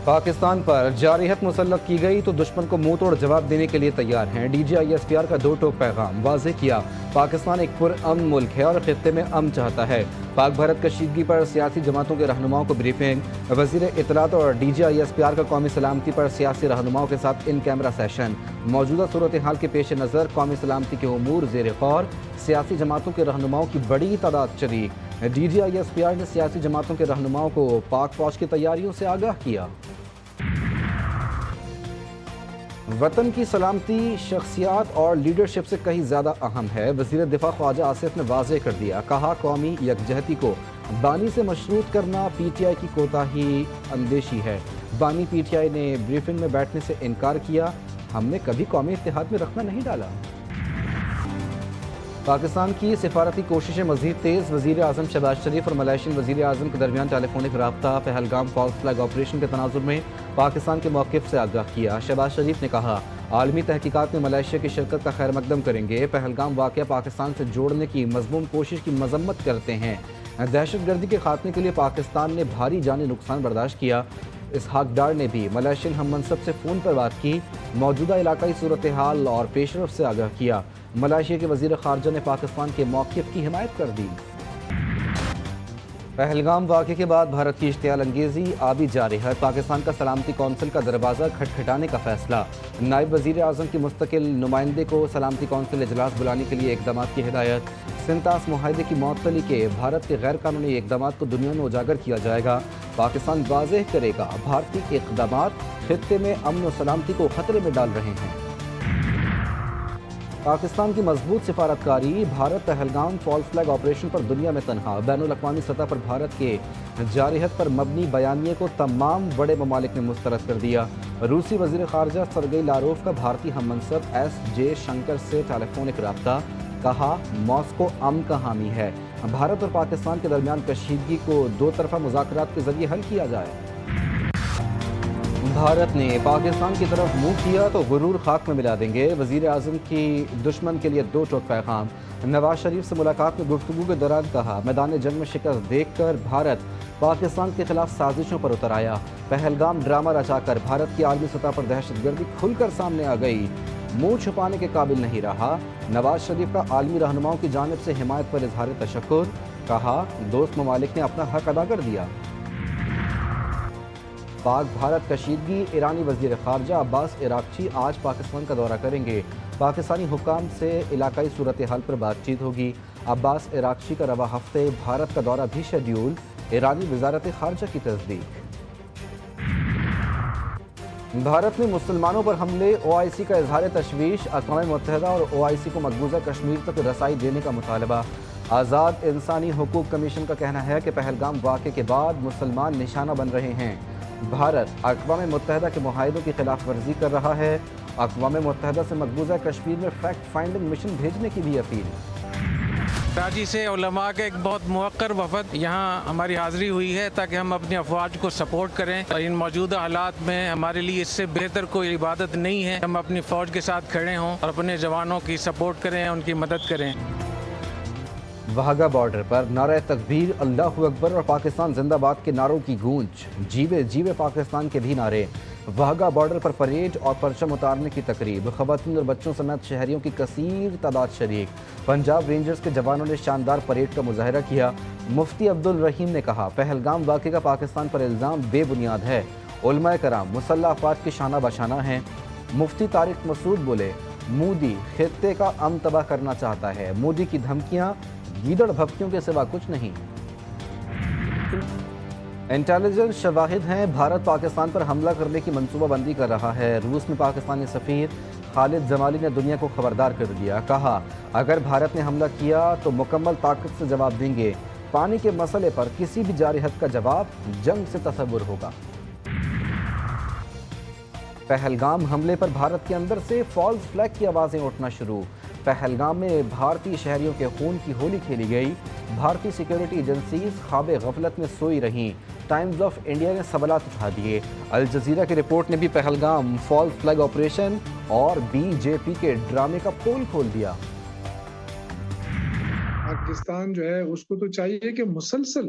پاکستان پر جارحیت مسلط کی گئی تو دشمن کو منہ توڑ جواب دینے کے لیے تیار ہیں۔ D G I S P R کا دو ٹوک پیغام واضح کیا۔ پاکستان ایک پرامن ملک ہے اور خطے میں امن چاہتا ہے۔ پاک بھارت کشیدگی پر سیاسی جماعتوں کے رہنماؤں کو بریفنگ۔ وزیر اطلاعات اور D G I S P R کا قومی سلامتی پر سیاسی رہنماؤں کے ساتھ ان کیمرہ سیشن۔ موجودہ صورتحال کے پیش نظر قومی سلامتی کے امور زیر غور، سیاسی جماعتوں کے رہنماؤں کی بڑی تعداد شریک۔ D G I S P R نے سیاسی جماعتوں کے رہنماؤں کو پاک فوج کی تیاریوں سے آگاہ کیا۔ وطن کی سلامتی شخصیات اور لیڈرشپ سے کہیں زیادہ اہم ہے، وزیر دفاع خواجہ آصف نے واضح کر دیا۔ کہا قومی یکجہتی کو بانی سے مشروط کرنا پی ٹی آئی کی کوتاہی اندیشی ہے۔ بانی پی ٹی آئی نے بریفنگ میں بیٹھنے سے انکار کیا۔ ہم نے کبھی قومی اتحاد میں رکھنا نہیں ڈالا۔ پاکستان کی سفارتی کوششیں مزید تیز، وزیر اعظم شہباز شریف اور ملائیشین وزیر اعظم کے درمیان ٹیلی فونک رابطہ۔ پہلگام فالس فلیگ آپریشن کے تناظر میں پاکستان کے موقف سے آگاہ کیا۔ شہباز شریف نے کہا عالمی تحقیقات میں ملائیشیا کی شرکت کا خیر مقدم کریں گے۔ پہلگام واقعہ پاکستان سے جوڑنے کی مذموم کوشش کی مذمت کرتے ہیں۔ دہشت گردی کے خاتمے کے لیے پاکستان نے بھاری جانی نقصان برداشت کیا۔ اسحاق ڈار نے بھی ملائیشین ہم منصب سے فون پر بات کی، موجودہ علاقائی صورتحال اور پیش رفت سے آگاہ کیا۔ ملائیشیا کے وزیر خارجہ نے پاکستان کے موقف کی حمایت کر دی۔ پہلگام واقعے کے بعد بھارت کی اشتعال انگیزی، آبی جارحیت، پاکستان کا سلامتی کونسل کا دروازہ کھٹکھٹانے کا فیصلہ۔ نائب وزیر اعظم کی مستقل نمائندے کو سلامتی کونسل اجلاس بلانے کے لیے اقدامات کی ہدایت۔ سنتاس معاہدے کی معطلی کے بھارت کے غیر قانونی اقدامات کو دنیا میں اجاگر کیا جائے گا۔ پاکستان واضح کرے گا بھارتی اقدامات خطے میں امن و سلامتی کو خطرے میں ڈال رہے ہیں۔ پاکستان کی مضبوط سفارتکاری، Bharat Pahalgam false flag operation پر دنیا میں تنہا۔ بین الاقوامی سطح پر بھارت کے جارحیت پر مبنی بیانیے کو تمام بڑے ممالک نے مسترد کر دیا۔ روسی وزیر خارجہ سرگئی لاروف کا بھارتی ہم منصب ایس جے شنکر سے ٹیلی فونک رابطہ۔ کہا ماسکو امن کا حامی ہے، بھارت اور پاکستان کے درمیان کشیدگی کو دو طرفہ مذاکرات کے ذریعے حل کیا جائے۔ بھارت نے پاکستان کی طرف منہ کیا تو غرور خاک میں ملا دیں گے، وزیر اعظم کی دشمن کے لیے دو ٹوک پیغام۔ نواز شریف سے ملاقات میں گفتگو کے دوران کہا میدان جنگ میں شکست دیکھ کر بھارت پاکستان کے خلاف سازشوں پر اتر آیا۔ پہلگام ڈرامہ رچا کر بھارت کی عالمی سطح پر دہشت گردی کھل کر سامنے آ گئی، منہ چھپانے کے قابل نہیں رہا۔ نواز شریف کا عالمی رہنماؤں کی جانب سے حمایت پر اظہار تشکر۔ کہا دوست ممالک نے اپنا حق ادا کر دیا۔ پاک بھارت کشیدگی، ایرانی وزیر خارجہ عباس عراقچی آج پاکستان کا دورہ کریں گے۔ پاکستانی حکام سے علاقائی صورتحال پر بات چیت ہوگی۔ عباس عراقچی کا رواں ہفتے بھارت کا دورہ بھی شیڈیول، ایرانی وزارت خارجہ کی تصدیق۔ بھارت میں مسلمانوں پر حملے، او آئی سی کا اظہار تشویش، اقوام متحدہ اور او آئی سی کو مقبوضہ کشمیر تک رسائی دینے کا مطالبہ۔ آزاد انسانی حقوق کمیشن کا کہنا ہے کہ پہلگام واقعے کے بعد مسلمان نشانہ بن رہے ہیں۔ بھارت اقوام متحدہ کے معاہدوں کی خلاف ورزی کر رہا ہے۔ اقوام متحدہ سے مقبوضہ کشمیر میں فیکٹ فائنڈنگ مشن بھیجنے کی بھی اپیل۔ کراچی سے علماء کے ایک بہت موقر وفد یہاں ہماری حاضری ہوئی ہے تاکہ ہم اپنی افواج کو سپورٹ کریں۔ ان موجودہ حالات میں ہمارے لیے اس سے بہتر کوئی عبادت نہیں ہے ہم اپنی فوج کے ساتھ کھڑے ہوں اور اپنے جوانوں کی سپورٹ کریں، ان کی مدد کریں۔ واہگہ بارڈر پر نعرہ تکبیر، اللہ اکبر اور پاکستان زندہ باد کے نعروں کی گونج، جیوے جیوے پاکستان کے بھی نعرے۔ واہگہ بارڈر پر پریڈ اور پرچم اتارنے کی تقریب، خواتین اور بچوں سمیت شہریوں کی کثیر تعداد شریک۔ پنجاب رینجرز کے جوانوں نے شاندار پریڈ کا مظاہرہ کیا۔ مفتی عبدالرحیم نے کہا پہلگام واقعے کا پاکستان پر الزام بے بنیاد ہے، علماء کرام مسلح افواج کی شانہ بشانہ ہیں۔ مفتی طارق مسعود بولے مودی خطے کا امن تباہ کرنا چاہتا ہے، مودی کی دھمکیاں گیدڑ بھپکیوں کے سوا کچھ نہیں۔ انٹیلیجنس شواہد ہیں بھارت پاکستان پر حملہ کرنے کی منصوبہ بندی کر رہا ہے۔ روس میں پاکستانی سفیر خالد جمالی نے دنیا کو خبردار کر دیا۔ کہا اگر بھارت نے حملہ کیا تو مکمل طاقت سے جواب دیں گے۔ پانی کے مسئلے پر کسی بھی جارحیت کا جواب جنگ سے تصور ہوگا۔ پہلگام حملے پر بھارت کے اندر سے فالس فلیگ کی آوازیں اٹھنا شروع۔ پہلگام میں بھارتی شہریوں کے خون کی ہولی کھیلی گئی۔ بھارتی سیکیورٹی ایجنسیز خواب غفلت میں سوئی رہیں۔ ٹائمز آف انڈیا نے سوالات اٹھا دیے۔ الجزیرہ کی رپورٹ نے بھی پہلگام فالس فلیگ آپریشن اور بی جے پی کے ڈرامے کا پول کھول دیا۔ پاکستان جو ہے اس کو تو چاہیے کہ مسلسل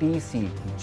TCG